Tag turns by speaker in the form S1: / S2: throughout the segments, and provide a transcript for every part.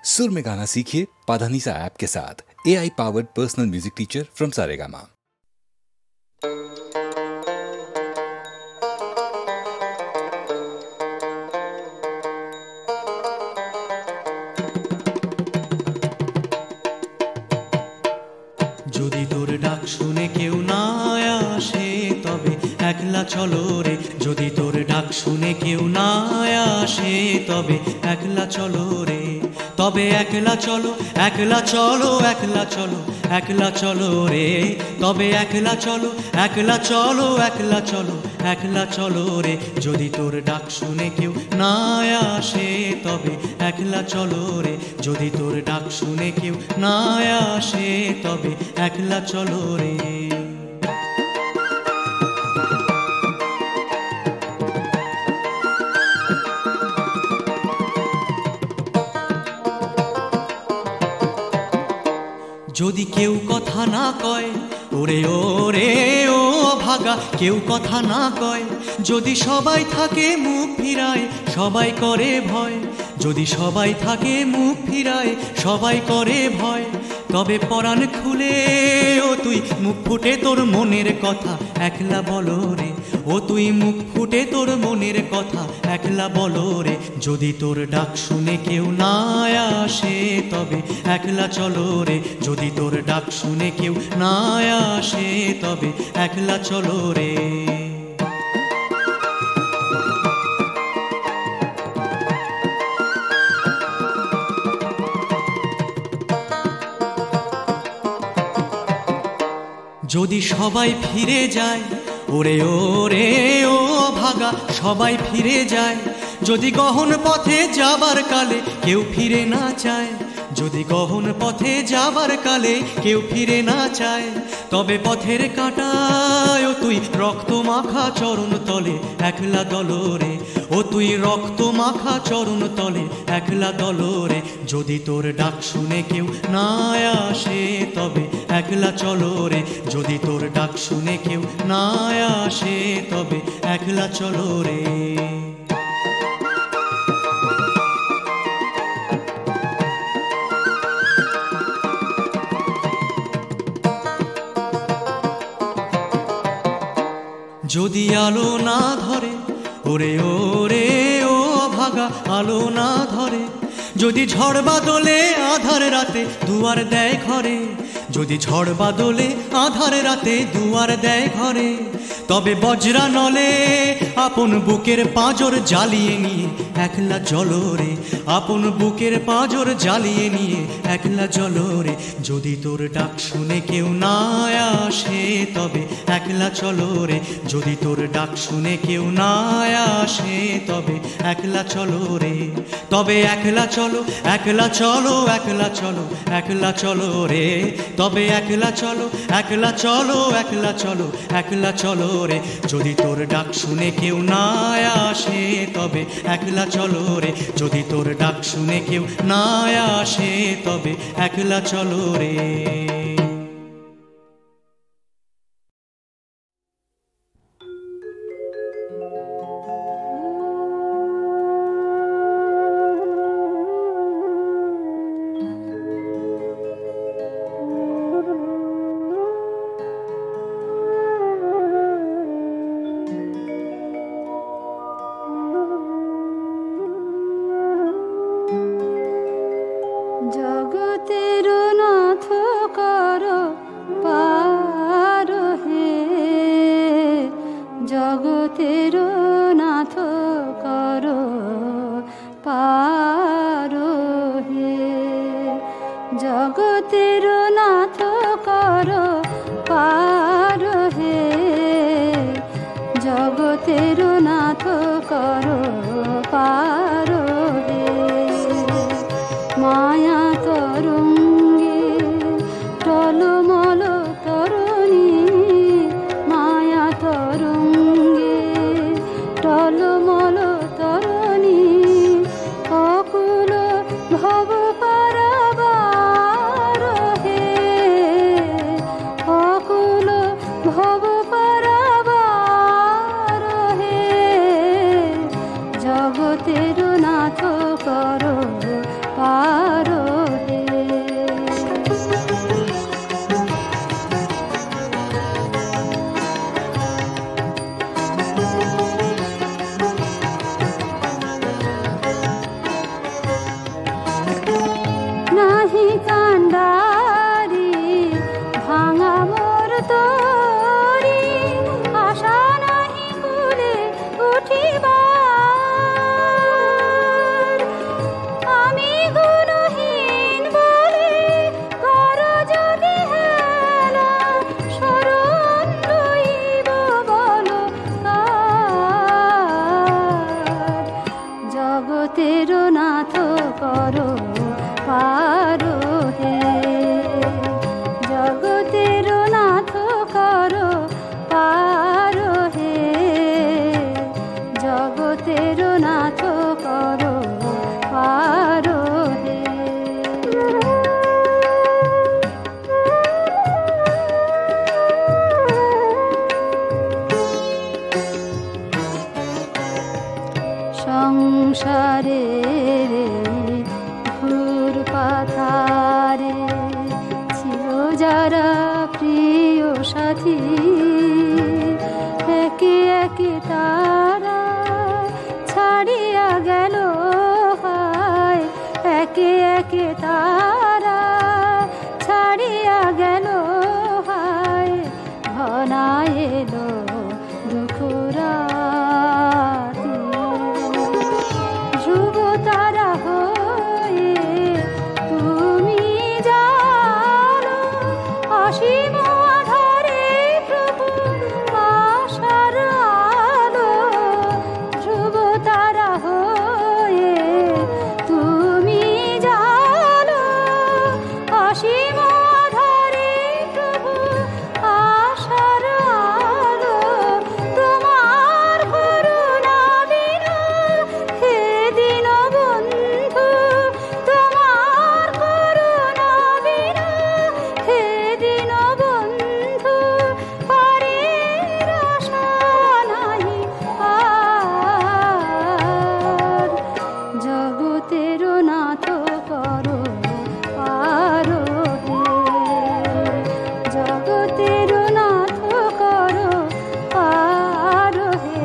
S1: सुर में गाना सीखिए पाधानीसा ऐप के साथ। AI powered personal music teacher from Saregama.
S2: যদি তোর ডাক শুনে কেউ না আসে তবে একলা চলো রে, যদি তোর ডাক শুনে কেউ না আসে তবে একলা চলো রে, তবে একলা চলো, একলা চলো, একলা চলো, একলা চলো রে, তবে একলা চলো, একলা চলো, একলা চলো, একলা চলো রে, যদি তোর ডাক শুনে কেউ না আসে তবে একলা চলো রে, যদি তোর ডাক শুনে কেউ না আসে তবে একলা চলো রে। যদি কেউ কথা না কয়, ওরে ওরে ও ভাগা, কেউ কথা না কয়, যদি সবাই থাকে মুখ ফিরায় সবাই করে ভয়, যদি সবাই থাকে মুখ ফিরায় সবাই করে ভয়, তবে পরাণ খুলে ও তুই মুখ ফুটে তোর মনের কথা একলা বলো রে, ও তুই মুখ ফুটে তোর মনের কথা একলা বলো রে, যদি তোর ডাক শুনে কেউ না আসে তবে একলা চলো রে, যদি তোর ডাক শুনে কেউ না আসে তবে একলা চলো রে। যদি সবাই ফিরে যায়, ওরে ওরে ও ভাগা, সবাই ফিরে যায়, যদি গহন পথে যাবার কালে কেউ ফিরে না চায়, যদি গহন পথে যাবার কালে কেউ ফিরে না চায়, তবে পথের কাঁটায় ও তুই রক্ত মাখা চরণ তলে একলা দলরে, ও তুই রক্ত মাখা চরণ তলে একলা দলরে, যদি তোর ডাক শুনে কেউ না আসে তবে একলা চলো রে, যদি তোর ডাক শুনে কেউ না আসে তবে একলা চলো রে। যদি আলো না ধরে, ওরে ওরে ও ভাগা, আলো না ধরে, যদি ঝড় বাদলে আধার রাতে দুয়ার দেয় ঘরে, যদি ঝড় বাদলে আধার রাতে দুয়ার দেয় ঘরে, তবে বজ্রা নলে আপন বুকের পাঁজর জ্বালিয়ে নিয়ে একলা চলো রে, আপন বুকের পাঁজর জ্বালিয়ে নিয়ে একলা চলো রে, যদি তোর ডাক শুনে কেউ না আসে তবে একলা চলো রে, যদি তোর ডাক শুনে কেউ না আসে তবে একলা চলো রে, তবে একলা চলো, একলা চলো, একলা চলো, একলা চলো রে, তবে একলা চলো, একলা চলো, একলা চলো, একলা চলো রে, যদি তোর ডাক শুনে কেউ না আসে তবে একলা চলো রে, যদি তোর ডাক শুনে কেউ না আসে তবে একলা চলো রে।
S3: জগতের নাথ কর পার হে, জগতের নাথ কর পার হে, জগতের নাথ কর পার হে, জগতের নাথ কর পার হে, মায়া তরঙ্গে টলমল তরণী, মায়া তরঙ্গে টলমল তরণী, অকুল ভব পারাবার হে, অকুল ভব পারাবার হে, জগতের নাথ কর পার কে তারা ছাড়িয়া গেল হায় ঘনা এলো দুঃখ রাতি ধ্রুব তারা হয়ে তুমি জানো অসীম আধারে প্রভু আশার আলো ধ্রুব তারা হয়ে তুমি জানো অসীম আধারে প্রভু আশার আলো তোমার করুণা বিনা হে দীন বন্ধু তোমার করুণা বিনা হে দীন বন্ধু পরের আশা নাই আর জগতের নাথ করো পারো হে জগতের নাথ করো পারো হে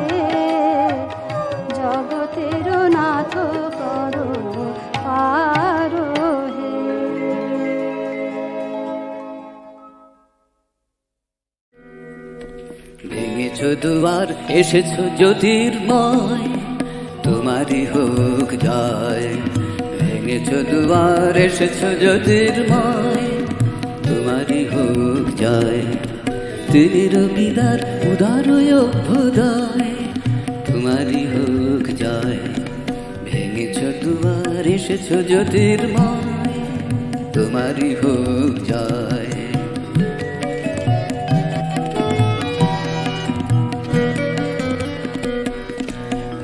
S3: জগতের নাথ করো পারো হে
S4: ভেঙেছ দুয়ার এসেছ জ্যোতির্ময় তোমারই হোক জয় ভেঙেছ দুয়ার এসেছ জ্যোতির্ময় তোমারই হোক জয় তিনি রবিদার উদার অভ্যুদয় তোমারই হোক জয় ভেঙেছ দুয়ার এসেছ জ্যোতির্ময় তোমারই হোক জয়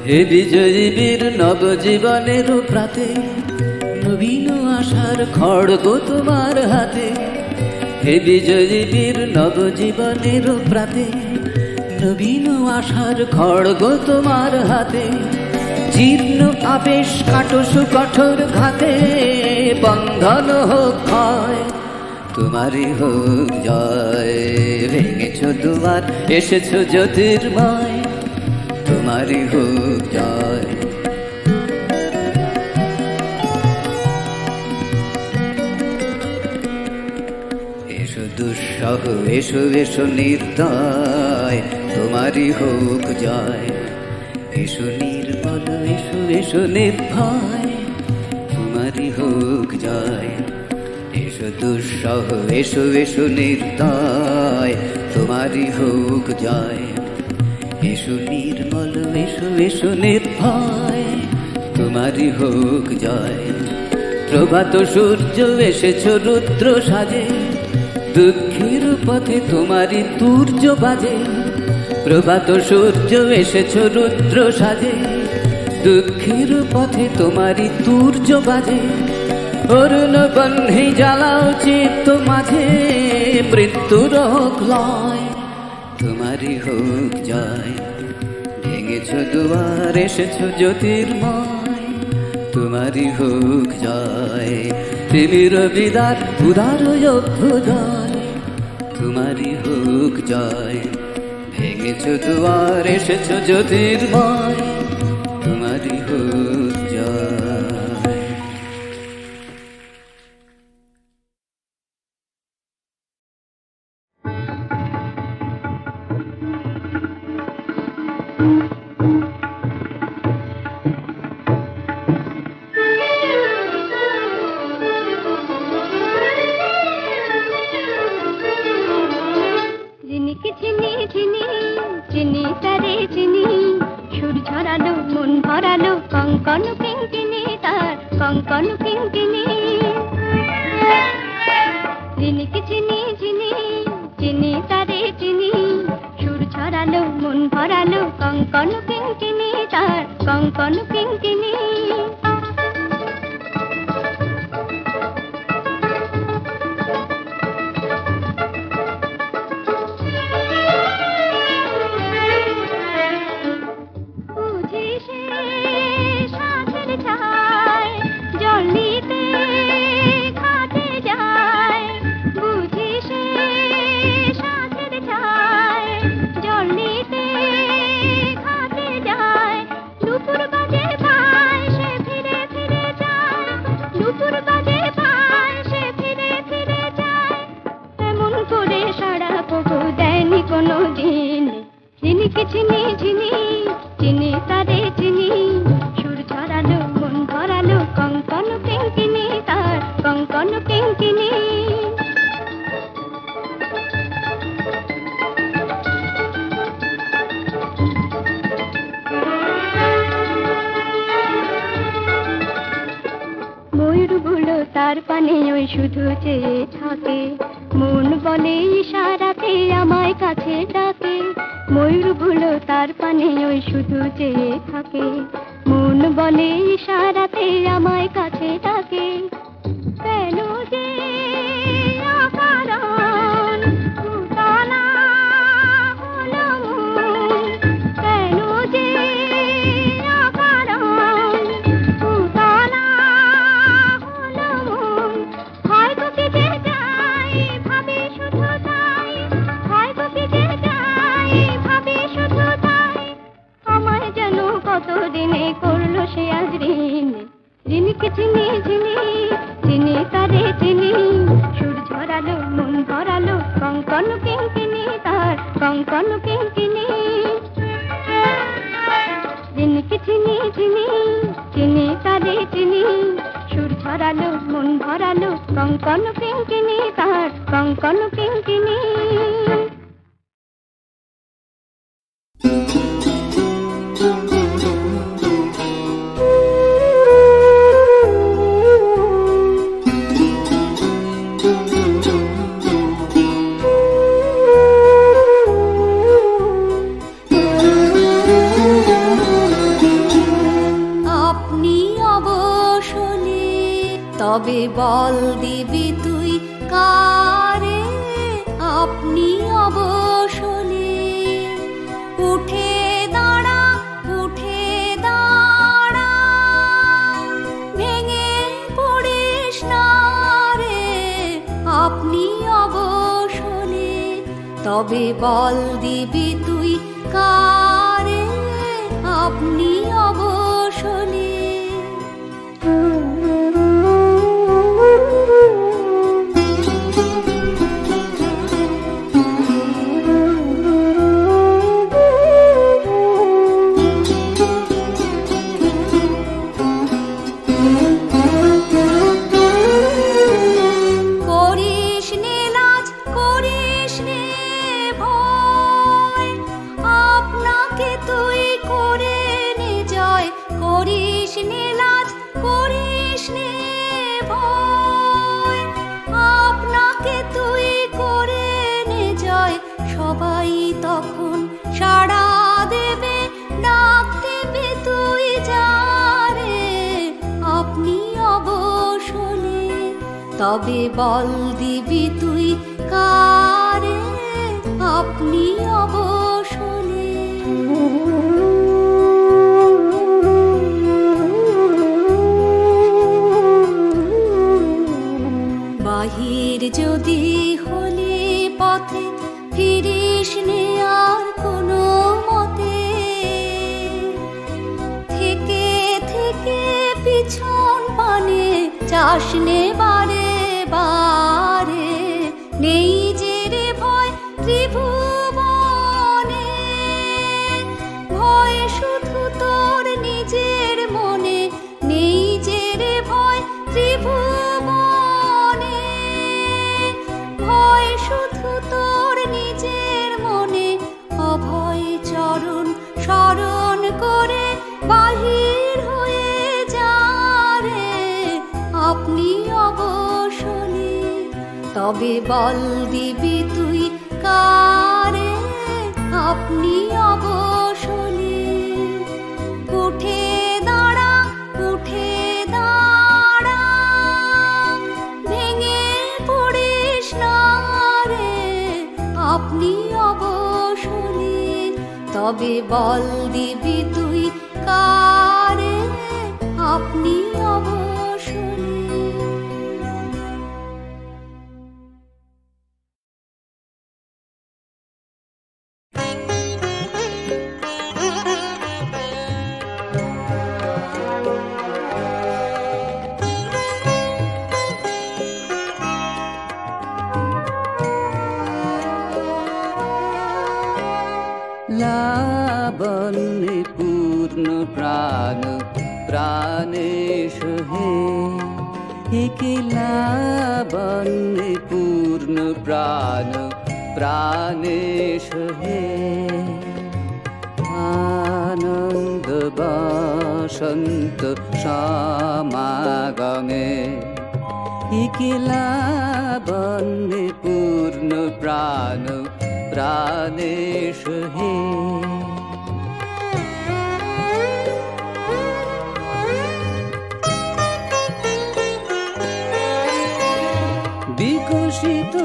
S4: হে বিজয়ী বীর নবজীবনের প্রাতে নবীন আশার খড়গ তোমার হাতে হে বিজয়ী বীর নবজীবনের প্রাতে নবীন আশার খড়গ তোমার হাতে জীর্ণ আবেশ কাটসু কঠোর ঘাতে বন্ধন হোক ক্ষয় তোমারই হোক জয় ভেঙেছ দুয়ার এসেছ জ্যোতির্ময় তোমারই হোক জয় এসো দুঃসহ এসো এসো নির্দয় তোমারই হোক জয় এসো নির্মল এসো এসো নির্ভয় তোমারই হোক জয় এসো দুঃসহ এসো এসো নির্দয় তোমারই হোক জয় এসো নির্মল এসো এসো নির্ভয় তোমারই হোক জয় প্রভাত সূর্য এসেছ রুদ্র সাজে দুঃখের পথে তোমারই তুর্য বাজে প্রভাত সূর্য এসেছ রুদ্র সাজে দুঃখের পথে তোমারই তুর্য বাজে অরুণ বহ্নি জ্বালাও চিত্ত মাঝে মৃত্যুর হোক লয় তোমারই হোক জয় ভেঙেছ দুয়ার এসেছ জ্যোতির্ময় তোমারই হোক জয় তিনি রবিদার উদার অভ্যুদয় তোমারই হোক জয় ভেঙেছ দুয়ার এসেছ জ্যোতির্ময় তোমারই হোক জয়
S3: ঝিনিকি ঝিনি ঝিনি চিনি তারে চিনি সুর ছড়ালো মন ভরালো কঙ্কন কিঙ্কিনি তার কঙ্কন কিঙ্কিনি ঝিনিকি ঝিনি ঝিনি চিনি তারে চিনি সুর ছড়ালো মন ভরালো কঙ্কন কিঙ্কিনি তার কঙ্কন কিঙ্কিনি দুপুর বাজে ঝিনিকে চিনি চিনি চিনি তারে চিনি সুর ছড়ালো মন ভরালো কঙ্কন কিঙ্কিনি তার কঙ্কন কিঙ্কিনি ময়ূরগুলো তার পানে ওই শুধু চেয়ে থাকে মন বলে ইশারাতে আমায় কাছে ডাকে ময়ূরগুলো তার পানে ওই শুধু চেয়ে থাকে মন বলে ইশারাতে আমায় কাছে ডাকে কেন যে অকারণ উতলা হলো মন কেন যে অকারণ উতলা হলো মন হয় গো কি যে যাই ভাবি শুধু তাই হয় গো কি যে যাই ভাবি শুধু তাই আমায় যেন কতদিনে করলো সে আজ ঋণীকে চিনি চিনি চিনি তারে চিনি সুর ঝরালো মন ভরালো কঙ্কন কিঙ্কিনি তার কঙ্কন কিঙ্কিনি ঋণীকে চিনি চিনি চিনি তারে চিনি সুর ঝরালো মন ভরালো কঙ্কন কিঙ্কিনি তার কঙ্কন কিঙ্কিনি
S5: তবে বল দিবি তুই কারে আপনি অবসলে উঠে দাঁড়া ভেঙে পড়িস না রে আপনি অবসলে তবে বল দিবি তুই কারে আপনি অবসলে সবাই তখন সাড়া দেবে ডাক দেবে তুই যারে আপনি অবসলে তবে বল দিবি তুই কারে আপনি অবসলে বাহির যদি হলি পথে ফিরিস নে আর কোনো মতে থেকে থেকে পিছন পানে চাস নে বারে বারে নেই যে রে ভয় ত্রিভুবনে ভয় শুধু তোর নিজের মনে নেই যে রে ভয় ত্রিভুবনে ভয় শুধু তোর নিজের মনে অভয় চরণ স্মরণ করে বাহির হয়ে যা রে আপনি অবসলে তবে বল দিবি তুই কারে আপনি অবসলে উঠে দাঁড়া ভেঙে পড়িস না রে আপনি অবসলে তবে বল দিবি তুই কারে আপনি অবসলে
S6: La
S4: একলা বন্যে পূর্ণ প্রাণ প্রাণেশ হে আনন্দ বসন্ত সমাগমে একলা বন্যে পূর্ণ প্রাণ প্রাণেশ হে বিকশিত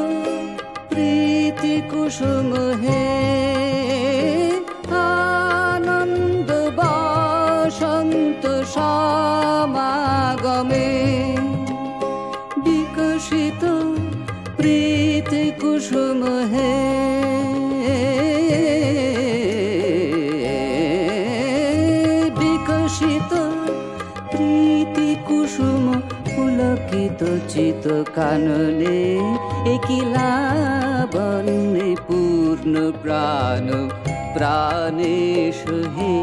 S4: প্রীতি কুসুম হে আনন্দ বসন্ত সমাগমে বিকশিত প্রীতি কুসুম হে বিকশিত প্রীতি কুসুম পুলকিত চিত কাননে একলা বন্যে পূর্ণ প্রাণ প্রাণেশ হে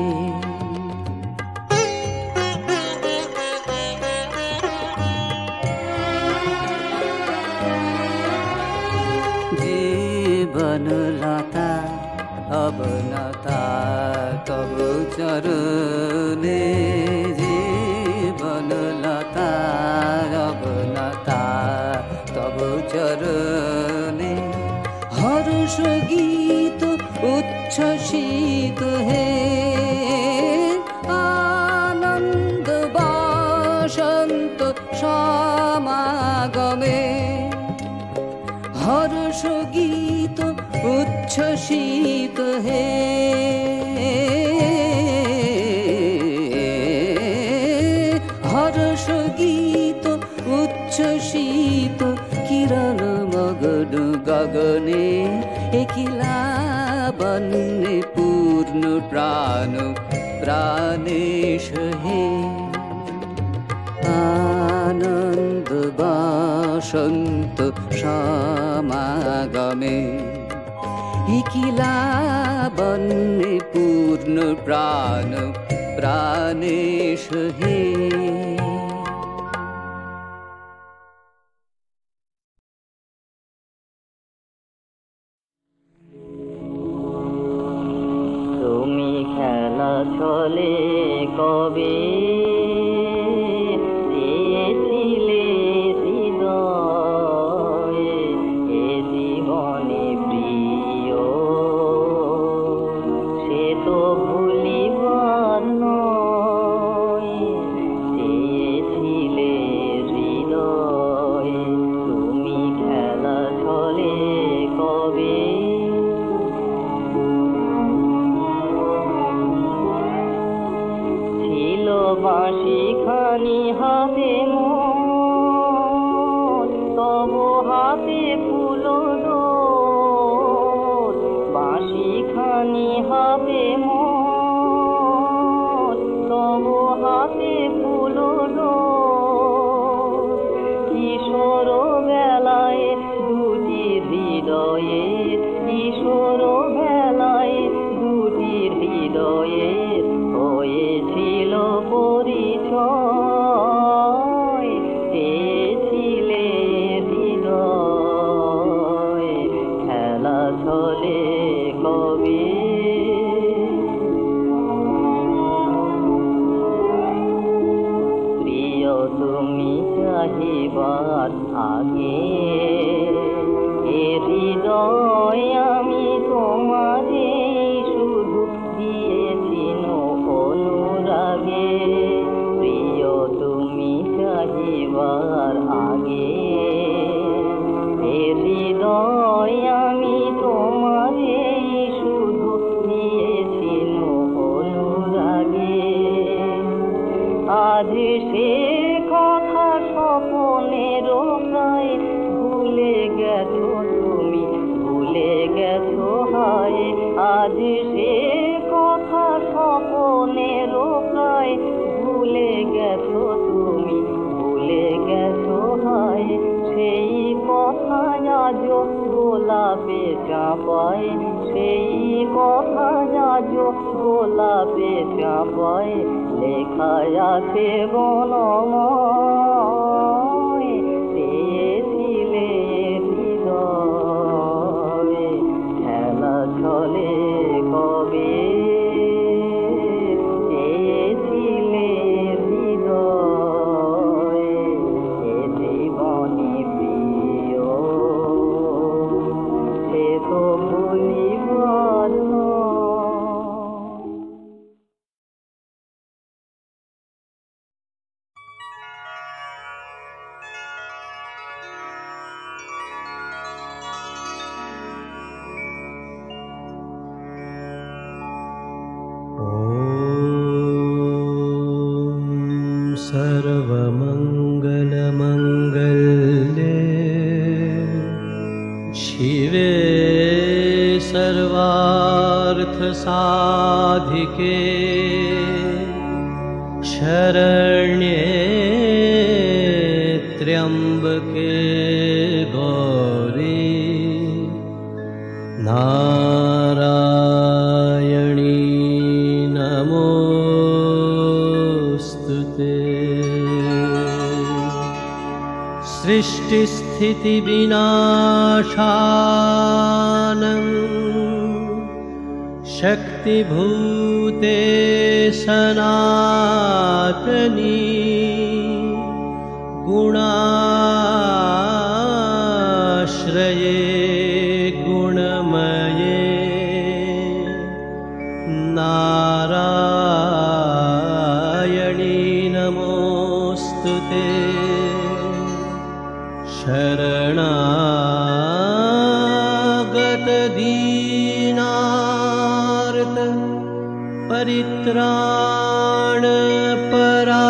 S4: জীবনলতা অবনতা তব চরণে জীবনলতা অবনতা তব চরণে হর্ষ গীত উচ্ছ্বসিত হে আনন্দ বসন্ত সমাগমে হর্ষ গীত উচ্ছ্বসিত হে হর্ষ গীত উচ্ছ্বসিত কিরণ মগন গগনে একলা বন্যে পূর্ণ প্রাণ প্রাণেশ হে আনন্দ বসন্ত সমাগমে একলা বন্যে পূর্ণ প্রাণ প্রাণেশ হে
S6: তুমি খেলা চলে কবে দিয়েছিলে হৃদয়ে এ জীবনে প্রিয় সে তো ভুলিবার নয় দিয়েছিলে হৃদয়ে তুমি খেলা চলে কবে ছিল বাঁশি খানি হাতে মোর তব হাতে ফুলো ডোর বাঁশি খানি হাতে মোর তব হাতে ফুলো ডোর কিশোর বেলায় দুটি হৃদয়ে কিশোর বেলায় দুটি হৃদয়ে হয়েছিল পরিচয় পেয়েছিলে হৃদয় খেলা চলে কবে প্রিয় তুমি চাহিবার আগে এ হৃদয় আমি তোমারে শুধু দিয়েছি অনুরাগে প্রিয় তুমি চাহিবার আগে এ হৃদয় আমি তোমারে শুধু দিয়েছি অনুরাগে আজ সে কথা স্বপনের প্রায় ভুলে গেছো তুমি ভুলে গেছো হায় আজ সে কথা স্বপনের প্রায় ভুলে গেছো তুমি ভুলে গেছো হায় সেই কথা আজ গোলাপে চাপায় সেই কথা আজ গোলাপে চাপায় লেখা আছে বনময়
S2: पथ साधिके शरण्ये त्र्यंबके गौरी नारायणी नमोस्तुते। सृष्टिस्थिति विनाशानं शक्तिभूते सनातनी गुणाश्रये गुणमये नारायणी नमोस्तुते। शरणागत दीनार्त परित्राण परायणे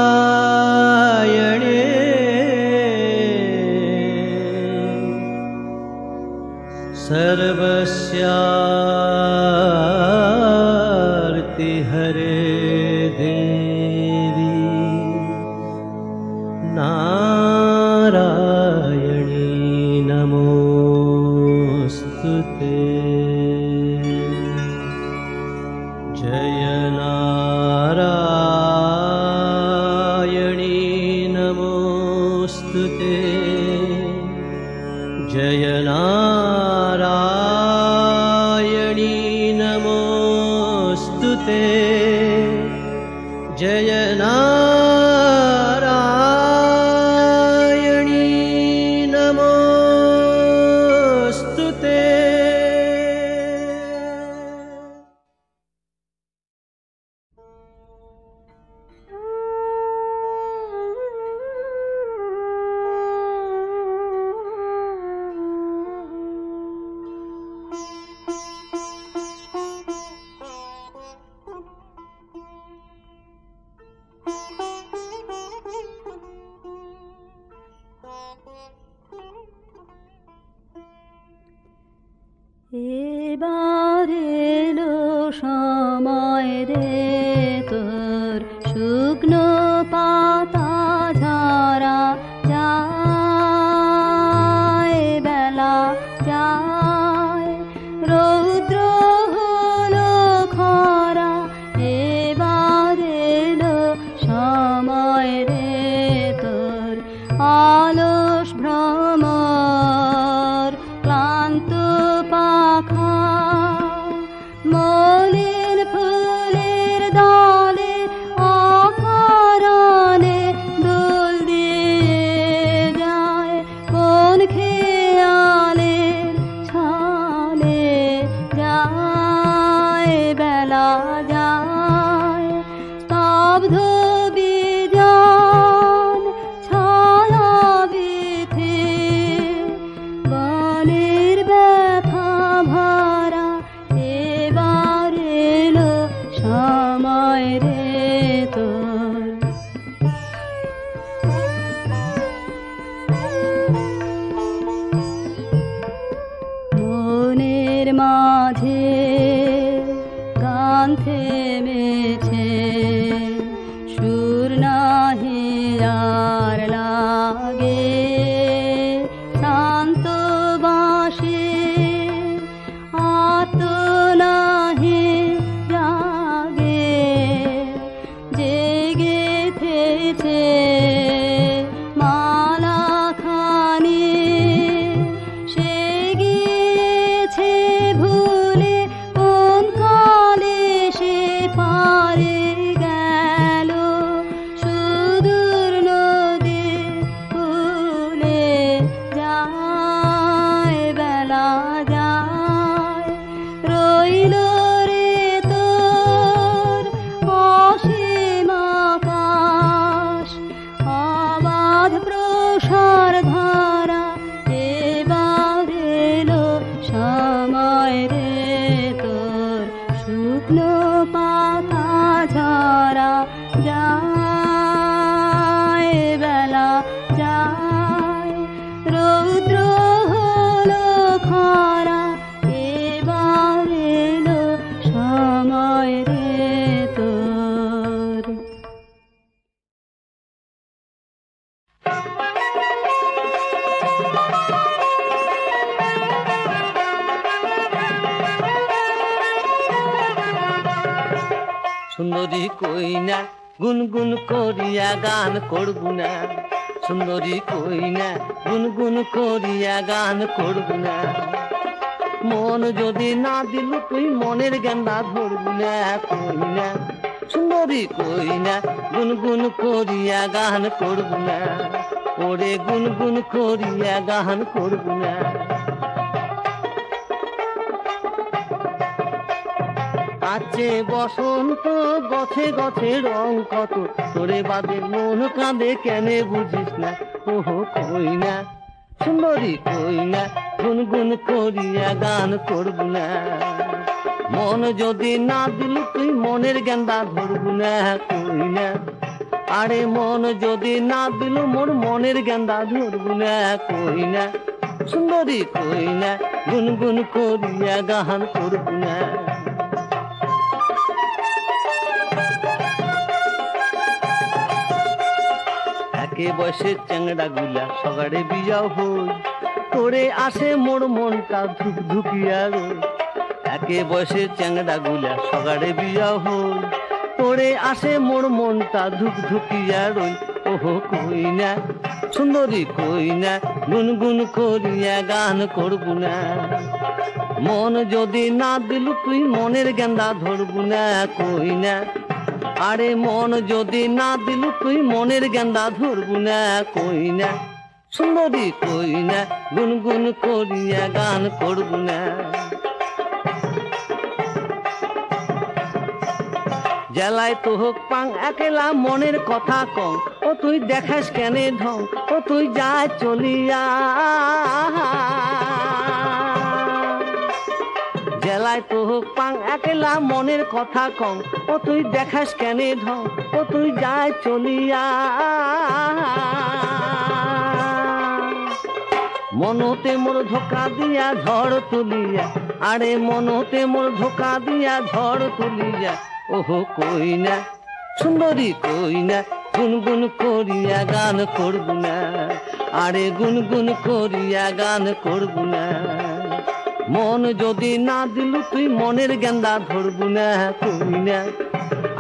S2: सर्वस्यार्ति हरे देवी नारायणी नमोस्तुते। जय नारायणी नमोस्तुते। जय नारायणी नमोस्तुते। जय नारायणी नमोस्तुते।
S5: এবার এলো সময় রে তোর শুকনো পাতা ঝরা যায়, বেলা যায়, রৌদ্র হলো খরা। এবার এলো সময় রে তোর অলস ভ্রমর ক্লান্ত পাখা মলিন ফুলের দলে অকারণে দোল দিয়ে যায় কোন খেয়ালের ছলে যায়, বেলা যায়, স্তব্ধ বিজন ছায়া বিথে বনের ব্যথা ভরা। এবার এলো সময় রে তোর মনের মাঝে গান থেমেছে, সুর নাহি আর লাগে, শান্ত বাঁশি আত নাহি জাগে, জেগে থেছে মালা খানি সে গিয়েছে ভুলে
S7: সুন্দরী কইনা গুনগুন করিয়া গান করব না, সুন্দরী কইনা গুনগুন করিয়া গান করব না। মন যদি না দিল তুই মনের গেন্দা ধরব না, কইনা সুন্দরী কইনা গুনগুন করিয়া গান করব না, ওরে গুনগুন করিয়া গান করব না। আছে বসন্ত গছে গছে রং কত, তোরে বাদে মন কাঁদে কেনে বুঝিস না, ওহো কইনা সুন্দরী কইনা গুনগুন করিয়া গান করব না। মন যদি না দিল তুই মনের গেন্দা ধরব না, কইনা আরে মন যদি না দিল মোর মনের গেন্দা ধরব না, কইনা সুন্দরী কইনা গুনগুন করিয়া গান করব না। একে বয়সের চ্যাংড়া গুলা সগাড়ে বিয়াও হই, তোরে আসে মোর মনটা ধুক ধুকিয়া রই। একে বয়সের চ্যাংড়া গুলা সগাড়ে বিয়াও হই, তোরে আসে মোর মনটা ধুক ধুকিয়া রই। ওহো কইনা সুন্দরী কইনা গুনগুন করিয়া গান করব না। মন যদি না দিল তুই মনের গেন্দা ধরব না, কইনা আরে মন যদি না দিল তুই মনের গেন্দা ধরব না, কইনা সুন্দরী কইনা গুনগুন করিয়া গান করব না। জেলায় তো হোক পাং একলা মনের কথা কম, ও তুই দেখাস কেনে ঢং, ও তুই যা চলিয়া। জেলায় তো হোক পাং একলা মনের কথা কম, ও তুই দেখাস কেনে ঢং, ও তুই যা চলিয়া। মনতে মোর ধোকা দিয়া ঝড় তুলিয়া, আরে মনতে মোর ধোকা দিয়া ঝড় তুলিয়া। ওহো কইনা সুন্দরী কইনা গুনগুন করিয়া গান করব না, আরে গুনগুন করিয়া গান করব না। মন যদি না দিল তুই মনের গেন্দা ধরব না, কইনা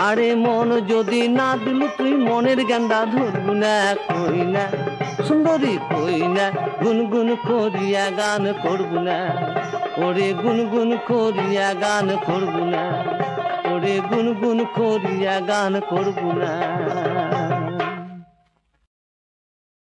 S7: আরে মন যদি না দিল তুই মনের গেন্দা ধরব না, কইনা সুন্দরী কইনা গুনগুন করিয়া গান করব না, ওরে গুনগুন করিয়া গান করব না, ওরে গুনগুন করিয়া গান করব না।